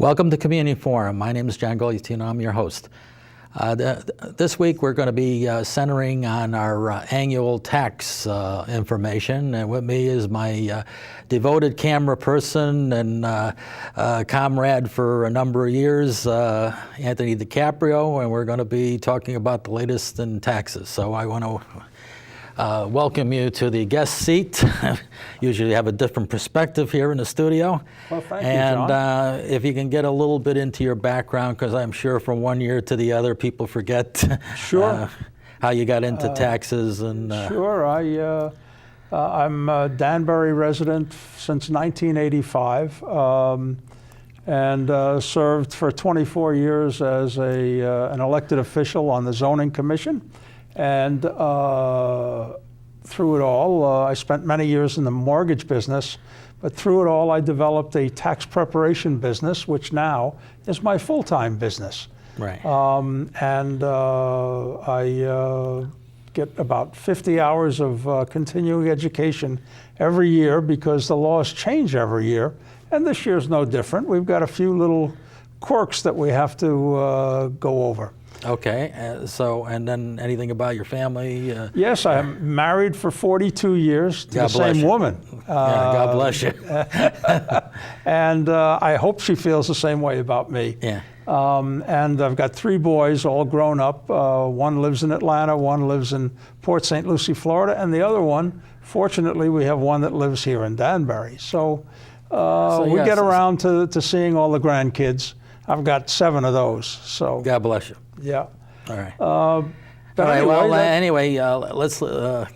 Welcome to Community Forum. My name is John Gogliettino. I'm your host. This week we're going to be centering on our annual tax information. And with me is my devoted camera person and comrade for a number of years, Anthony DiCaprio, and we're going to be talking about the latest in taxes. So I want to welcome you to the guest seat. Usually have a different perspective here in the studio. Well, thank you, John. And if you can get a little bit into your background, because I'm sure from one year to the other people forget Sure. how you got into taxes. And Sure. I'm a Danbury resident since 1985 and served for 24 years as an elected official on the Zoning Commission. And through it all, I spent many years in the mortgage business, but through it all, I developed a tax preparation business, which now is my full-time business. Right. I get about 50 hours of continuing education every year because the laws change every year, and this year's no different. We've got a few little quirks that we have to go over. Okay, and then anything about your family? Yes, I'm married for 42 years to God the bless same you. woman. God bless you. And I hope she feels the same way about me. Yeah. And I've got 3 boys, all grown up. One lives in Atlanta, one lives in Port St. Lucie, Florida, and the other one, fortunately, we have one that lives here in Danbury. So we get around to seeing all the grandkids. I've got 7 of those. So God bless you. Yeah. All right. But anyway, let's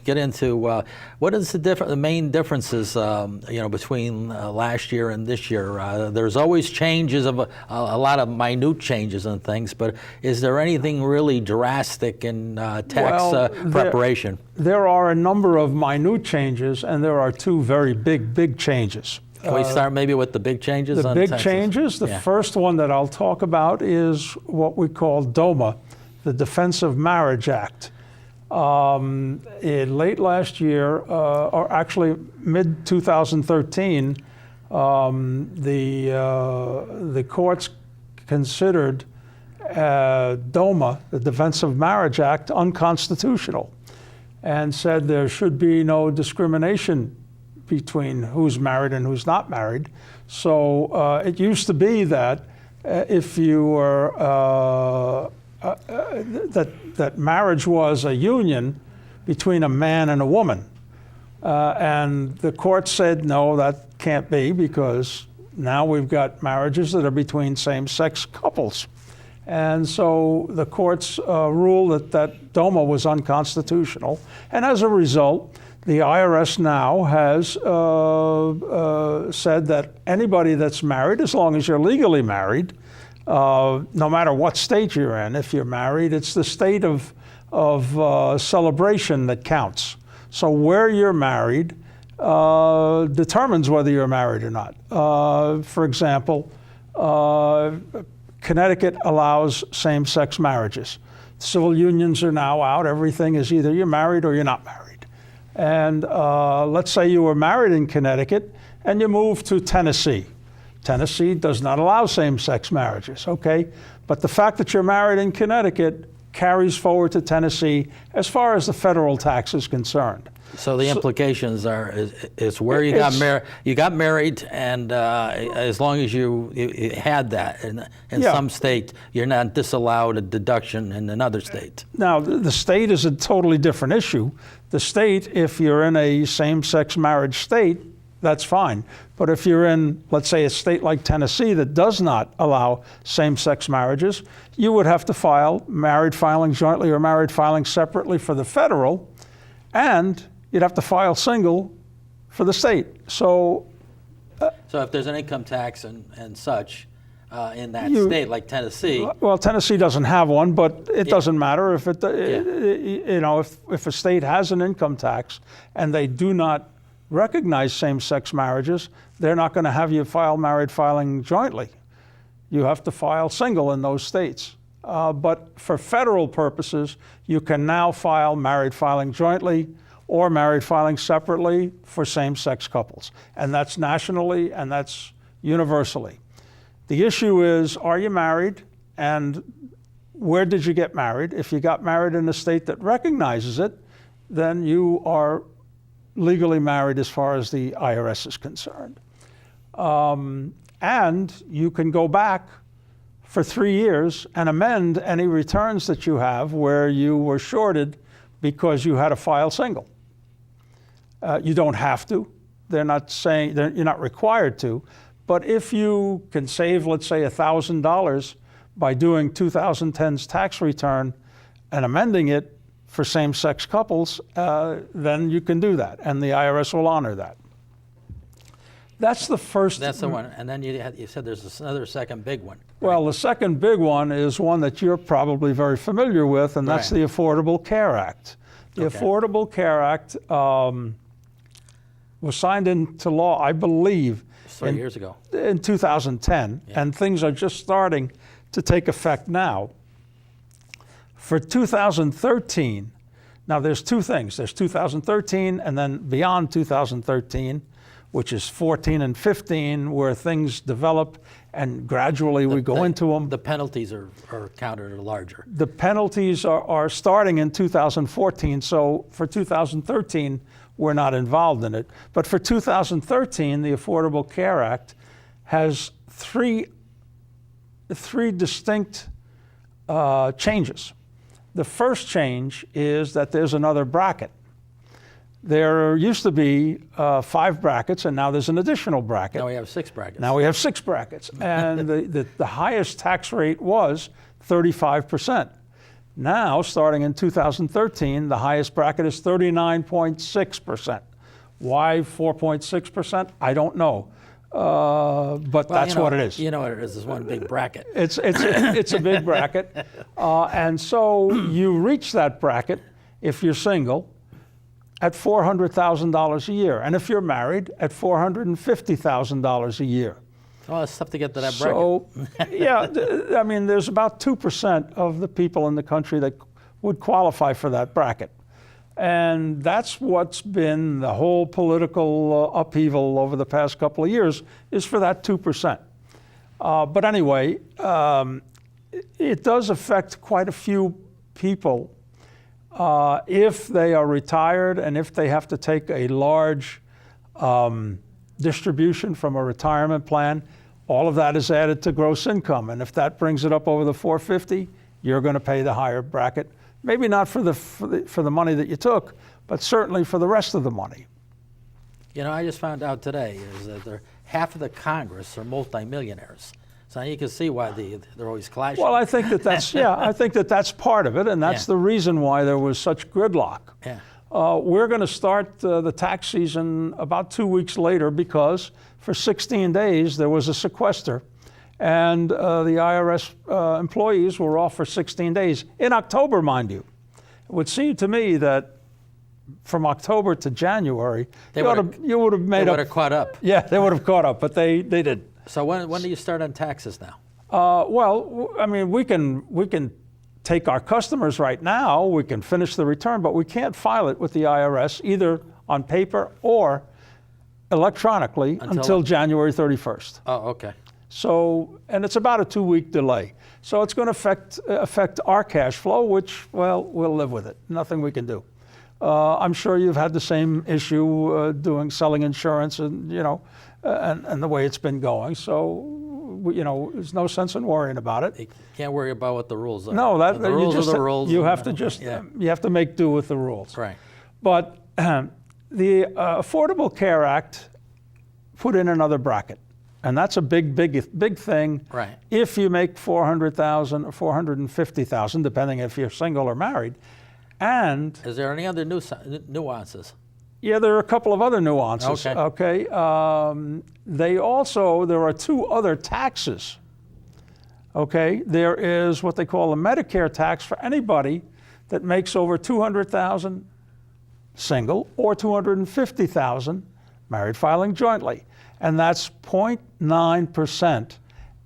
get into what is the main differences, between last year and this year. There's always changes of a lot of minute changes and things, but is there anything really drastic in tax preparation? There are a number of minute changes, and there are 2 very big changes. Can we start maybe with the big changes? The big changes. The first one that I'll talk about is what we call DOMA, the Defense of Marriage Act. Late last year, or actually mid-2013, the courts considered DOMA, the Defense of Marriage Act, unconstitutional and said there should be no discrimination between who's married and who's not married. So it used to be that if you were, that marriage was a union between a man and a woman. And the court said, no, that can't be, because now we've got marriages that are between same-sex couples. And so the courts ruled that DOMA was unconstitutional. And as a result, the IRS now has said that anybody that's married, as long as you're legally married, no matter what state you're in, if you're married, it's the state of celebration that counts. So where you're married determines whether you're married or not. For example, Connecticut allows same-sex marriages. Civil unions are now out. Everything is either you're married or you're not married. And let's say you were married in Connecticut and you moved to Tennessee. Tennessee does not allow same-sex marriages, okay? But the fact that you're married in Connecticut carries forward to Tennessee as far as the federal tax is concerned. So the implications is where you got married. You got married, and as long as you had that in some state, you're not disallowed a deduction in another state. Now, the state is a totally different issue. The state, if you're in a same-sex marriage state, that's fine. But if you're in, let's say, a state like Tennessee that does not allow same-sex marriages, you would have to file married filing jointly or married filing separately for the federal, and you'd have to file single for the state. So if there's an income tax and such in that state, like Tennessee. Well, Tennessee doesn't have one, but it doesn't matter if if a state has an income tax and they do not recognize same-sex marriages, they're not going to have you file married filing jointly. You have to file single in those states. But for federal purposes, you can now file married filing jointly or married filing separately for same-sex couples. And that's nationally and that's universally. The issue is, are you married, and where did you get married? If you got married in a state that recognizes it, then you are legally married as far as the IRS is concerned. And you can go back for 3 years and amend any returns that you have where you were shorted because you had to file single. You don't have to. They're not saying, you're not required to. But if you can save, let's say, $1,000 by doing 2010's tax return and amending it for same-sex couples, then you can do that, and the IRS will honor that. That's the first. That's the one. And then you said there's another second big one. Well, the second big one is one that you're probably very familiar with, and that's the Affordable Care Act. The Affordable Care Act was signed into law, I believe, 3 years ago. In 2010, and things are just starting to take effect now. For 2013, now there's two things. There's 2013 and then beyond 2013, which is 14 and 15, where things develop and gradually we go into them. The penalties are counted larger. The penalties are starting in 2014, so for 2013, we're not involved in it. But for 2013, the Affordable Care Act has three distinct changes. The first change is that there's another bracket. There used to be 5 brackets, and now there's an additional bracket. Now we have 6 brackets. Now we have 6 brackets, and the highest tax rate was 35%. Now, starting in 2013, the highest bracket is 39.6%. Why 4.6%? I don't know, but that's what it is. You know what it is. It's one big bracket. It's a big bracket, and so you reach that bracket if you're single at $400,000 a year, and if you're married, at $450,000 a year. Well, it's tough to get to that bracket. So, yeah, I mean, there's about 2% of the people in the country that would qualify for that bracket. And that's what's been the whole political upheaval over the past couple of years, is for that 2%. But anyway, it does affect quite a few people if they are retired and if they have to take a large distribution from a retirement plan. All of that is added to gross income, and if that brings it up over the 450, you're going to pay the higher bracket. Maybe not for the money that you took, but certainly for the rest of the money. You know, I just found out today is that half of the Congress are multimillionaires. So you can see why they're always clashing. Well, I think that's I think that's part of it, and that's the reason why there was such gridlock. Yeah. We're going to start the tax season about 2 weeks later because for 16 days there was a sequester, and the IRS employees were off for 16 days, in October, mind you. It would seem to me that from October to January, you would have made up. They would have caught up. Yeah, they would have caught up, but they didn't. So when do you start on taxes now? Well, I mean, we can take our customers right now, we can finish the return, but we can't file it with the IRS either on paper or electronically until January 31st. Oh, okay. So, and it's about a 2-week delay. So it's going to affect our cash flow, which, well, we'll live with it. Nothing we can do. I'm sure you've had the same issue selling insurance and, and the way it's been going. So, there's no sense in worrying about it. You can't worry about what the rules are. No, the rules are the rules. You have to you have to make do with the rules. Right. But the Affordable Care Act put in another bracket, and that's a big thing. Right. If you make $400,000 or $450,000, depending if you're single or married, and is there any other nuances? Yeah, there are a couple of other nuances. Okay. There are 2 other taxes. Okay. There is what they call a Medicare tax for anybody that makes over $200,000 single or $250,000 married filing jointly, and that's 0.9%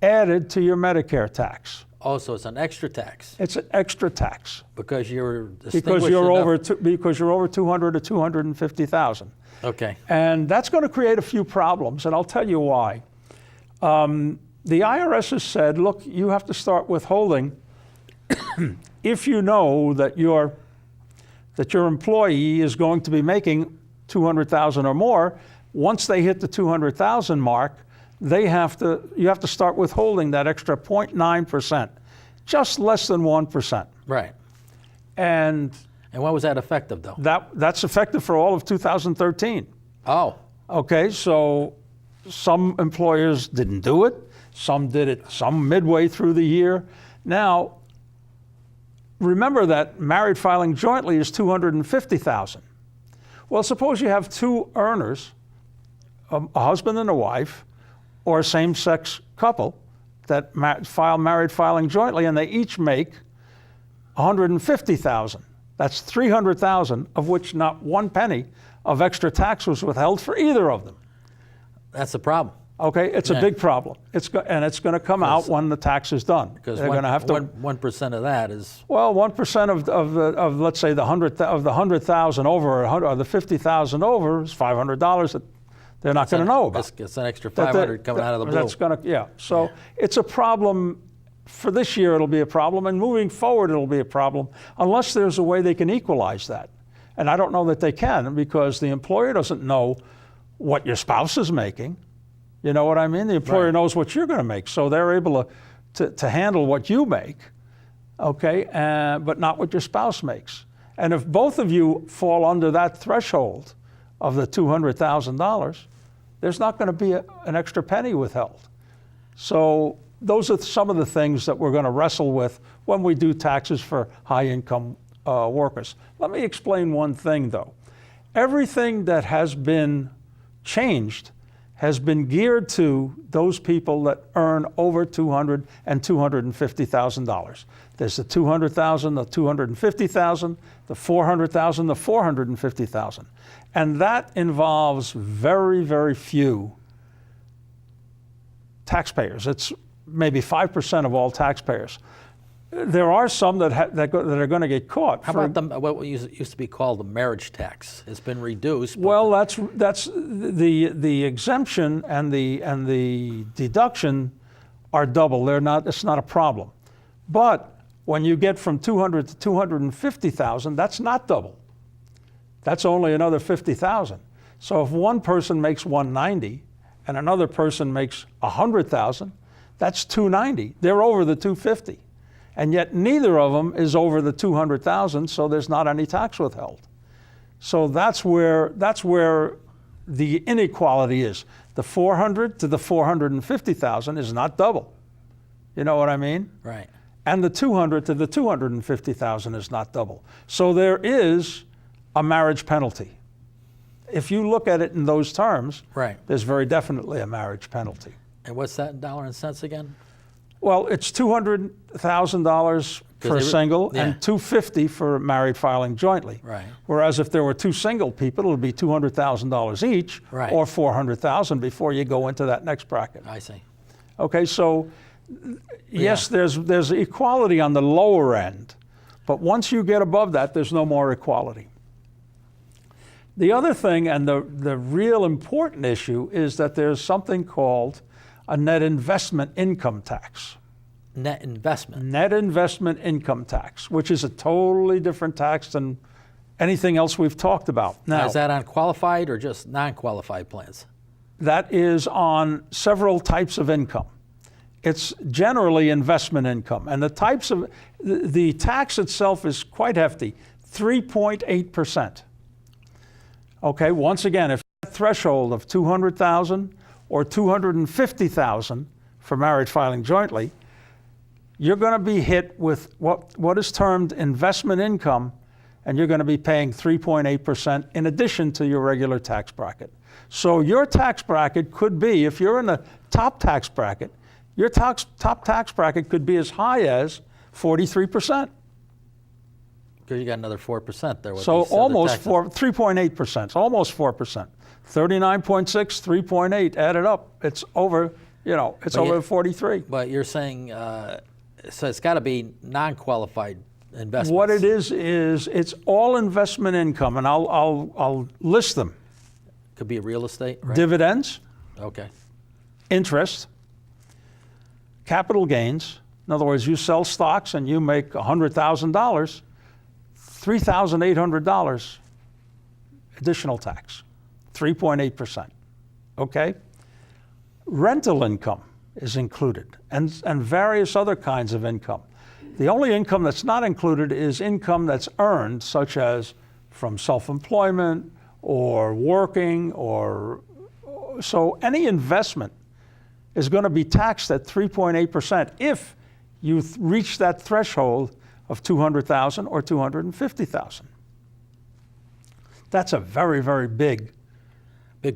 added to your Medicare tax. Oh, so it's an extra tax. It's an extra tax because you're over 200 to 250,000. Okay. And that's going to create a few problems, and I'll tell you why. The IRS has said, look, you have to start withholding if you know that your employee is going to be making $200,000 or more. Once they hit the $200,000 mark, you have to start withholding that extra 0.9%, just less than 1%. Right. And when was that effective, though? That's effective for all of 2013. Oh. Okay, so some employers didn't do it. Some did it some midway through the year. Now, remember that married filing jointly is $250,000. Well, suppose you have two earners, a husband and a wife, or a same-sex couple that file married filing jointly, and they each make $150,000. That's $300,000, of which not one penny of extra tax was withheld for either of them. That's the problem. Okay, it's a big problem. It's going to come out when the tax is done. Because they're going to have to 1% of that is 1% of let's say the 100,000 over or the 50,000 over is $500 that they're not going to know about. It's an extra 500 coming out of the blue. That's going to So it's a problem. For this year, it'll be a problem, and moving forward, it'll be a problem unless there's a way they can equalize that. And I don't know that they can, because the employer doesn't know what your spouse is making. You know what I mean? The employer knows what you're going to make, so they're able to handle what you make, okay, but not what your spouse makes. And if both of you fall under that threshold of the $200,000, there's not going to be an extra penny withheld. So those are some of the things that we're going to wrestle with when we do taxes for high-income workers. Let me explain one thing, though. Everything that has been changed has been geared to those people that earn over $200,000 and $250,000. There's the $200,000, the $250,000, the $400,000, the $450,000. And that involves very, very few taxpayers. It's maybe 5% of all taxpayers. There are some that are going to get caught. How about what used to be called the marriage tax? It's been reduced. Well, that's the exemption and the deduction are double. It's not a problem. But when you get from $200,000 to $250,000, that's not double. That's only another $50,000. So if one person makes $190,000 and another person makes $100,000, that's $290,000. They're over the $250,000. And yet neither of them is over the $200,000, so there's not any tax withheld. So that's where the inequality is. The $400,000 to the $450,000 is not double. You know what I mean? Right. And the $200,000 to the $250,000 is not double. So there is a marriage penalty. If you look at it in those terms, there's very definitely a marriage penalty. And what's that in dollars and cents again? Well, it's $200,000 for a single and $250,000 for married filing jointly. Right. Whereas if there were two single people, it would be $200,000 each, or $400,000 before you go into that next bracket. I see. Okay, so yes, there's equality on the lower end, but once you get above that, there's no more equality. The other thing, and the real important issue, is that there's something called a net investment income tax. Net investment? Net investment income tax, which is a totally different tax than anything else we've talked about. Now, is that on qualified or just non-qualified plans? That is on several types of income. It's generally investment income. And the types of, the tax itself is quite hefty, 3.8%. Okay, once again, if that threshold of $200,000 or $250,000 for marriage filing jointly, you're going to be hit with what is termed investment income, and you're going to be paying 3.8% in addition to your regular tax bracket. So your tax bracket could be, if you're in the top tax bracket, your top tax bracket could be as high as 43%. Because you got another 4% there. So almost 3.8%. It's almost 4%. 39.6, 3.8, added up. It's over, it's over 43. But you're saying, so it's got to be non-qualified investments. What it is it's all investment income, and I'll list them. Could be real estate, right? Dividends. Okay. Interest. capital gains, in other words, you sell stocks and you make $100,000, $3,800 additional tax, 3.8%. Okay? Rental income is included, and various other kinds of income. The only income that's not included is income that's earned, such as from self-employment or working, or so any investment is going to be taxed at 3.8% if you reach that threshold of $200,000 or $250,000. That's a very, very big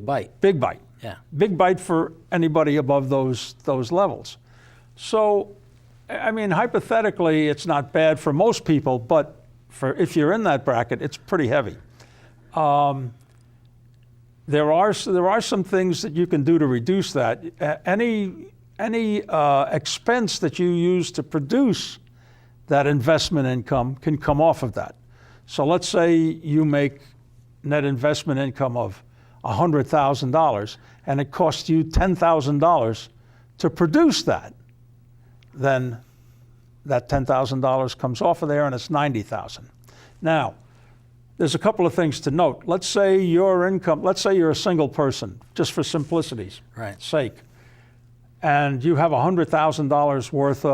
bite. Big bite. Yeah. Big bite for anybody above those levels. So, I mean, hypothetically, it's not bad for most people, but if you're in that bracket, it's pretty heavy. There are some things that you can do to reduce that. Any expense that you use to produce that investment income can come off of that. So let's say you make net investment income of $100,000 and it costs you $10,000 to produce that. Then that $10,000 comes off of there and it's $90,000. Now, there's a couple of things to note. Let's say you're a single person, just for simplicity's sake, and you have $100,000 worth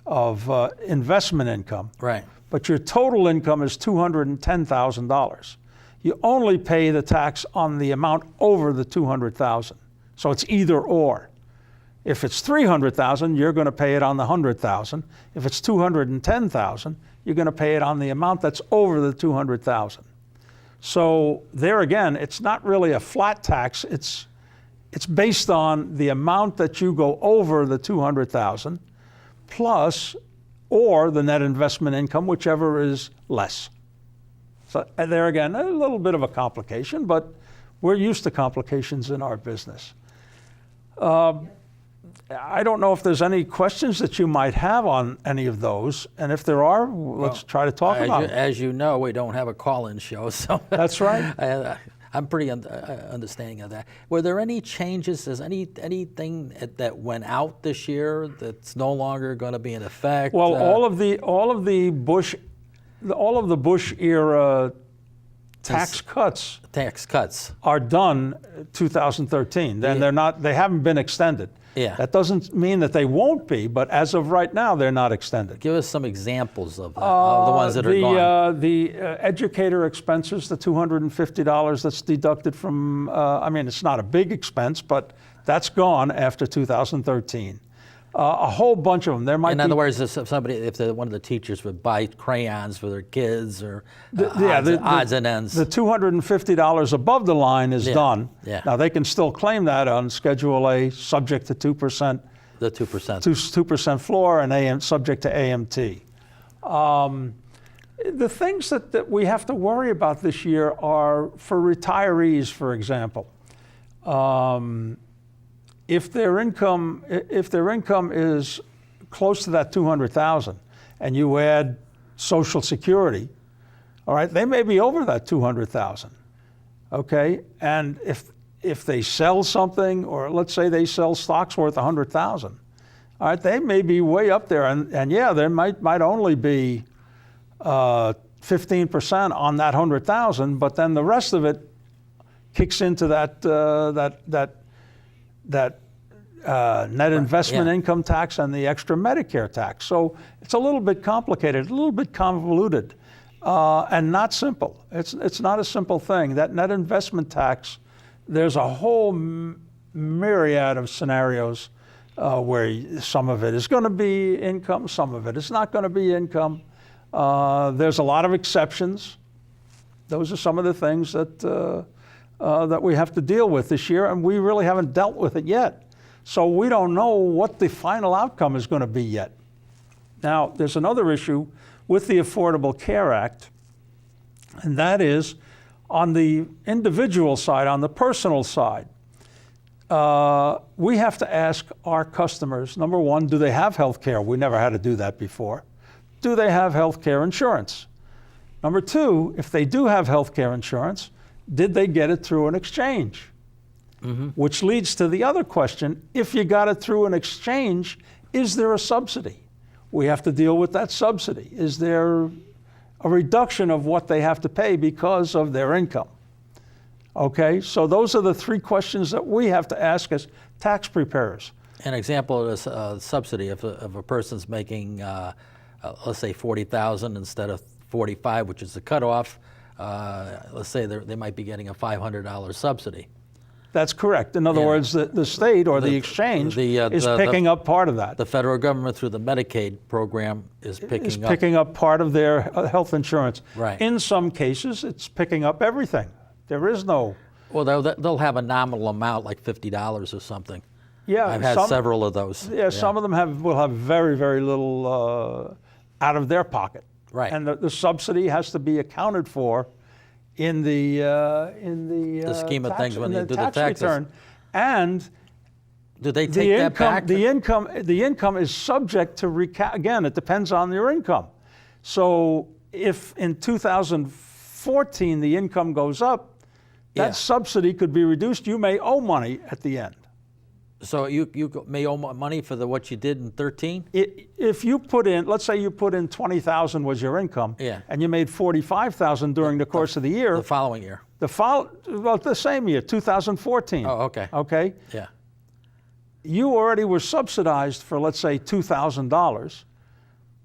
of investment income. Right. But your total income is $210,000. You only pay the tax on the amount over the $200,000. So it's either or. If it's $300,000, you're going to pay it on the $100,000. If it's $210,000, you're going to pay it on the amount that's over the $200,000. So there again, it's not really a flat tax. It's based on the amount that you go over the $200,000 plus or the net investment income, whichever is less. So there again, a little bit of a complication, but we're used to complications in our business. I don't know if there's any questions that you might have on any of those, and if there are, let's try to talk about it. As you know, we don't have a call-in show, so that's right. I'm pretty understanding of that. Were there any changes? Is anything that went out this year that's no longer going to be in effect? Well, all of the Bush era tax cuts are done 2013. Then they haven't been extended. Yeah. That doesn't mean that they won't be, but as of right now, they're not extended. Give us some examples of the ones that are gone. The educator expenses, the $250 that's deducted from, it's not a big expense, but that's gone after 2013. A whole bunch of them. There might In other words, if one of the teachers would buy crayons for their kids or odds and ends. The $250 above the line is done. Yeah. Now they can still claim that on Schedule A, subject to 2%. The 2%. 2% floor and subject to AMT. The things that we have to worry about this year are for retirees, for example. If their income is close to that $200,000 and you add Social Security, all right, they may be over that $200,000. Okay, and if they sell something, or let's say they sell stocks worth $100,000, all right, they may be way up there, and yeah, there might only be 15% on that $100,000, but then the rest of it kicks into that net investment income tax and the extra Medicare tax. So it's a little bit complicated, a little bit convoluted, and not simple. It's not a simple thing. That net investment tax, there's a whole myriad of scenarios where some of it is going to be income, some of it is not going to be income. There's a lot of exceptions. Those are some of the things that we have to deal with this year, and we really haven't dealt with it yet. So we don't know what the final outcome is going to be yet. Now, there's another issue with the Affordable Care Act, and that is on the individual side, on the personal side. We have to ask our customers, number one, do they have health care? We never had to do that before. Do they have health care insurance? Number two, if they do have health care insurance, did they get it through an exchange? which leads to the other question. If you got it through an exchange, is there a subsidy? We have to deal with that subsidy. Is there a reduction of what they have to pay because of their income? Okay, so those are the three questions that we have to ask as tax preparers. An example of this subsidy, if a person's making, let's say, $40,000 instead of $45,000, which is the cutoff, let's say they might be getting a $500 subsidy. That's correct. In other words, the state or the exchange is picking up part of that. The federal government, through the Medicaid program, is picking up part of their health insurance. Right. In some cases, it's picking up everything. There is no... Well, they'll have a nominal amount, like $50 or something. Yeah, I've had several of those. Yeah, some of them will have very, very little out of their pocket. Right. And the subsidy has to be accounted for in the scheme of tax, things when in they do the tax taxes. return. And do they take that back? The income is subject to again. It depends on your income. So if in 2014 the income goes up, that subsidy could be reduced. You may owe money at the end. So you may owe money for what you did in 13? If you put in, let's say you put in $20,000 was your income, and you made $45,000 during the course of the year. The following year. The same year, 2014. Oh, okay. Okay. Yeah. You already were subsidized for, let's say, $2,000,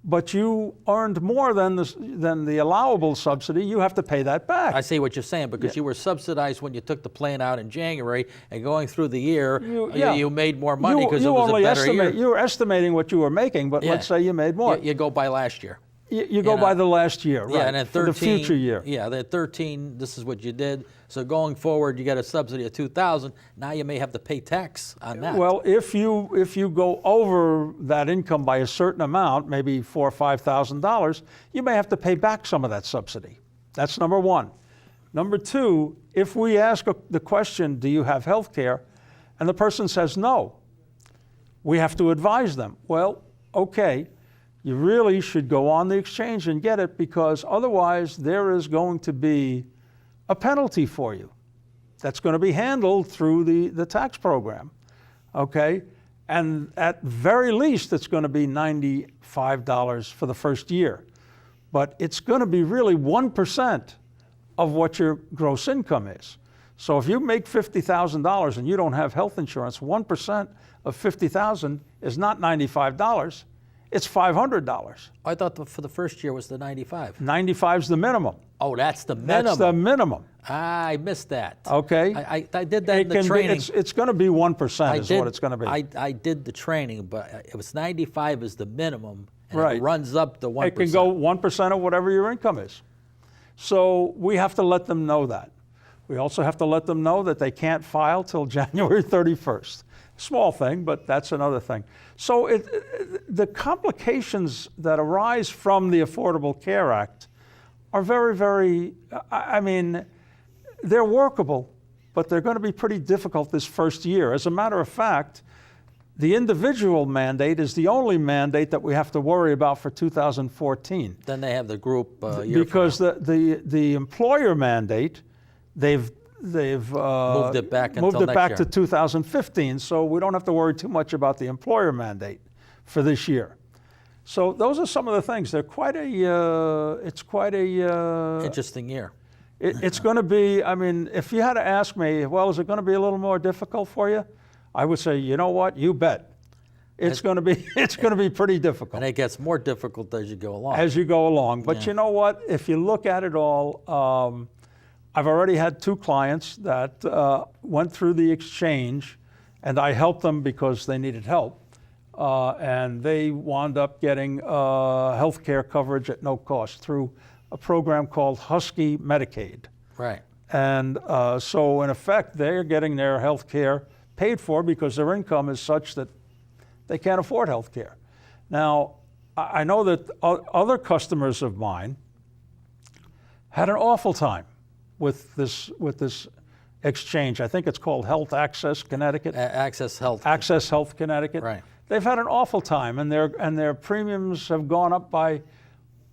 but you earned more than the allowable subsidy. You have to pay that back. I see what you're saying, because you were subsidized when you took the plan out in January, and going through the year, you made more money because it was a better year. You were estimating what you were making, but let's say you made more. You go by last year. You go by the last year, right? Yeah, and then 13, for the future year. Yeah, then 13, this is what you did. So going forward, you get a subsidy of $2,000. Now you may have to pay tax on that. Well, if you go over that income by a certain amount, maybe $4,000 or $5,000, you may have to pay back some of that subsidy. That's number one. Number two, if we ask the question, do you have health care, and the person says no, we have to advise them. Well, okay. You really should go on the exchange and get it, because otherwise there is going to be a penalty for you that's going to be handled through the tax program, okay? And at very least, it's going to be $95 for the first year. But it's going to be really 1% of what your gross income is. So if you make $50,000 and you don't have health insurance, 1% of $50,000 is not $95. It's $500. I thought for the first year was the 95. 95 is the minimum. Oh, that's the minimum. That's the minimum. I missed that. Okay. I did that in the training. It's going to be 1% is what it's going to be. I did the training, but it was 95 is the minimum, and right. It runs up to 1%. It can go 1% of whatever your income is. So we have to let them know that. We also have to let them know that they can't file till January 31st. Small thing, but that's another thing. So the complications that arise from the Affordable Care Act are very, very, I mean, they're workable, but they're going to be pretty difficult this first year. As a matter of fact, the individual mandate is the only mandate that we have to worry about for 2014. Then they have the group year. Because the employer mandate, they've moved it back to 2015, so we don't have to worry too much about the employer mandate for this year. So those are some of the things. They're quite a. It's quite a interesting year. It's going to be. I mean, if you had to ask me, well, is it going to be a little more difficult for you? I would say, you know what? You bet. It's going to be. It's going to be pretty difficult. And it gets more difficult as you go along. As you go along, but you know what? If you look at it all. I've already had 2 clients that went through the exchange, and I helped them because they needed help. And they wound up getting health care coverage at no cost through a program called Husky Medicaid. Right. And so, in effect, they're getting their health care paid for because their income is such that they can't afford health care. Now, I know that other customers of mine had an awful time with this exchange. I think it's called Health Access Connecticut. Access Health. Access Health Connecticut. Right. They've had an awful time, and their premiums have gone up by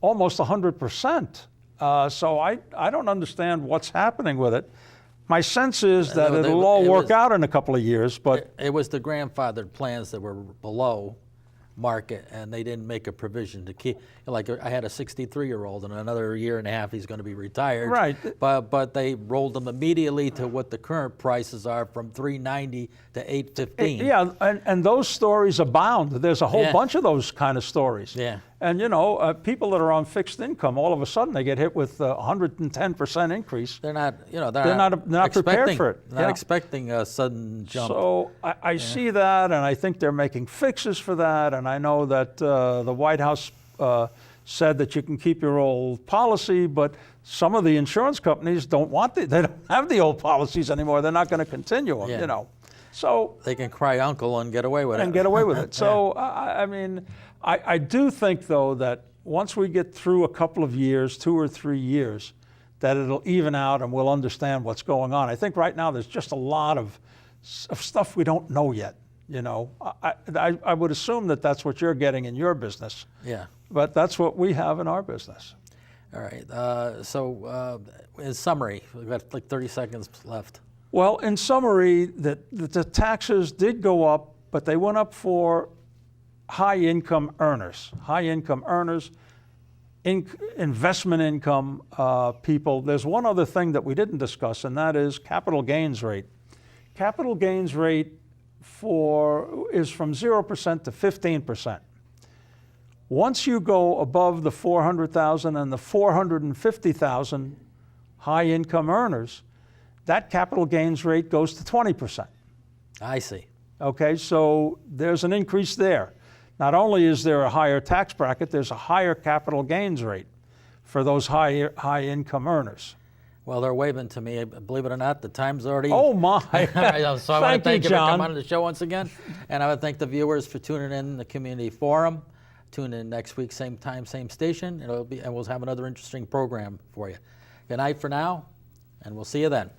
almost 100%. So I don't understand what's happening with it. My sense is that No, it'll all it work was- out in a couple of years, but It was the grandfathered plans that were below market, and they didn't make a provision to keep, like I had a 63-year-old, and another year and a half he's going to be retired. Right. But they rolled them immediately to what the current prices are, from $390 to $815. yeah, and those stories abound. There's a whole Yeah. bunch of those kind of stories. Yeah. And people that are on fixed income, all of a sudden they get hit with a 110% increase. They're not, They're not prepared for it. They're not expecting a sudden jump. So I see that, and I think they're making fixes for that. And I know that the White House said that you can keep your old policy, but some of the insurance companies don't want they don't have the old policies anymore. They're not going to continue them. Yeah. So They can cry uncle and get away with it. and get away with it. So I mean, I do think though that once we get through a couple of years, 2 or 3 years, that it'll even out and we'll understand what's going on. I think right now there's just a lot of stuff we don't know yet. I would assume that that's what you're getting in your business, Yeah. but that's what we have in our business. All right. So in summary, we've got like 30 seconds left. Well, in summary, the taxes did go up, but they went up for high-income earners. High-income earners, investment income people. There's one other thing that we didn't discuss, and that is capital gains rate. Capital gains rate is from 0% to 15%. Once you go above the 400,000 and the 450,000 high-income earners, that capital gains rate goes to 20%. I see. Okay, so there's an increase there. Not only is there a higher tax bracket, there's a higher capital gains rate for those high income earners. Well, they're waving to me. Believe it or not, the time's already. Oh my! So I want to thank you for John. coming on the show once again, and I want to thank the viewers for tuning in the community forum. Tune in next week, same time, same station. And we'll have another interesting program for you. Good night for now, and we'll see you then.